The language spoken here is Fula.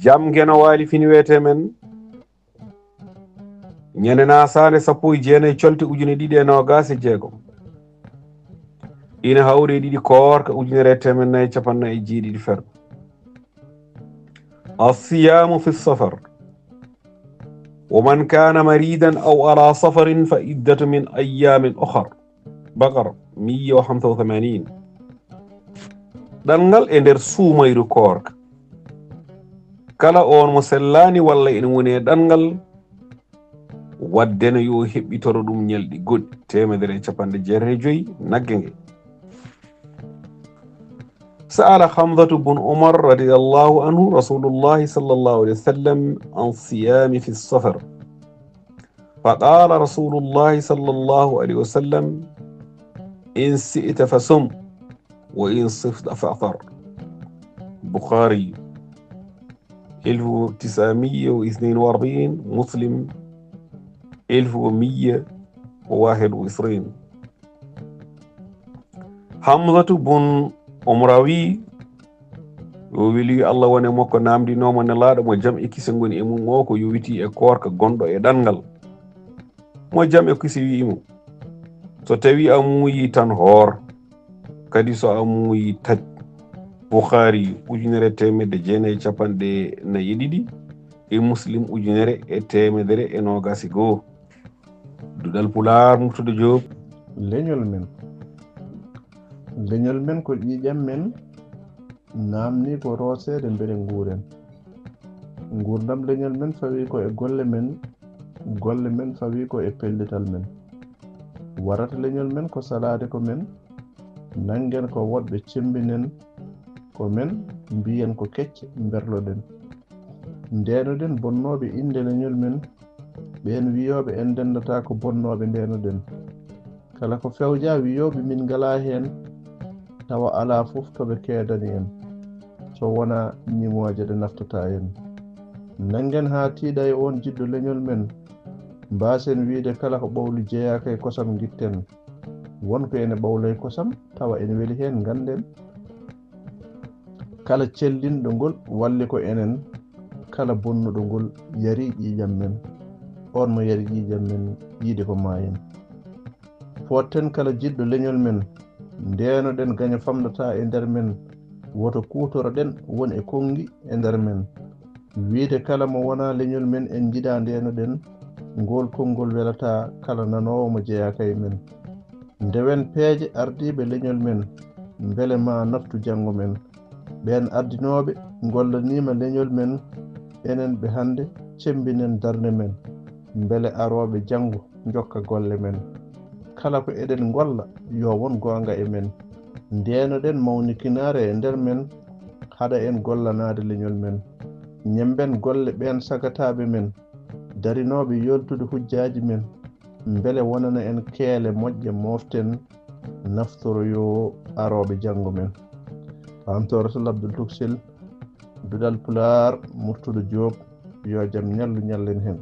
jam geno waali fini wiyete men ñande nasande 19 colte 2026 ina hawre ɗiɗi koorka 1450 ferɗo الصيام في السفر ومن كان مريضا أو على سفر فعدة من أيام أخر بقرة 185 ɗanngal e nder suumayru koorka kala on mo sellani walla ene woni e ɗanngal waddeno yo heɓɓitoro ɗum ñalɗi goɗɗi 185 nagge nge سأل حمزة بن عمر رضي الله عنه رسول الله صلى الله عليه وسلم عن الصيام في السفر فقال رسول الله صلى الله عليه وسلم إن سئت فسم وإن صفت فأفطر بخاري 1942 مسلم 1121 حمزة بن umrawi o weli Allah wone makko namdinoma nelaɗo mo jam e kise ngoni e mum o ko yowiti e korka gonɗo e ɗanngal mo jam e kise wiimo so tawi a muuyi tan hoor kadi so a muuyi taj Bukhari 1942 e Muslim 1921 duɗal Pulaar Murtude Diop leñol men ko ƴiƴam men namni ko roosede mbele nguuren ngurdam leñol men fawi ko e golle men fawi ko e pellital men warata leñol men ko salade ko men nangen ko woɗɓe cembinen ko men mbiyen ko kecce berloɗen ndenoɗen bonnoɓe inde leñol men ɓen wiyoɓe en dendata ko bonnoɓe ndenoɗen kala ko fewja wiyoɓe min ngala hen tawa ala fof toɓe keedani en so wona ñimoje ɗe naftata en nangen ha tiiɗa e on jiɗɗo leñol men mbasen wiide kala ko ɓawli jeeyaka e kosam gitten wonko ene ɓawla e kosam tawa ene weli hen ganden kala cellinɗo ngol walli ko enen kala bonnuɗo ngol yari ƴiƴam men on mo yari ƴiƴam men yiide ko mayen fotten kala jiɗɗo leñol men ndenoɗen gaña famɗata e nder men woto kutoroɗen won e kongi e nder men wiide kala mo wona leñol men en jiɗa ndenoɗen ngol konngol welata kala nanowo mo jeeyaka e men ndewen peeje ardiɓe leñol men beele ma naftu janngo men ɓen ardinoɓe gollanima leñol men enen ɓe hande cembinen darde men beele aroɓe janngo jokka golle men kala ko eɗen golla yo won gonga e men ndenoɗen mawnikinare e nder men haɗa en gollanade leñol men ñemben golle ɓen sagataɓe men darinoɓe yoltude hujjaji men beele wonana en keele moƴƴe moften naftoro yo aroɓe janngo men pamtoro to Abdoul Tuksel duɗal Pulaar Murtude Diop yo jaam ñallu ñallen hen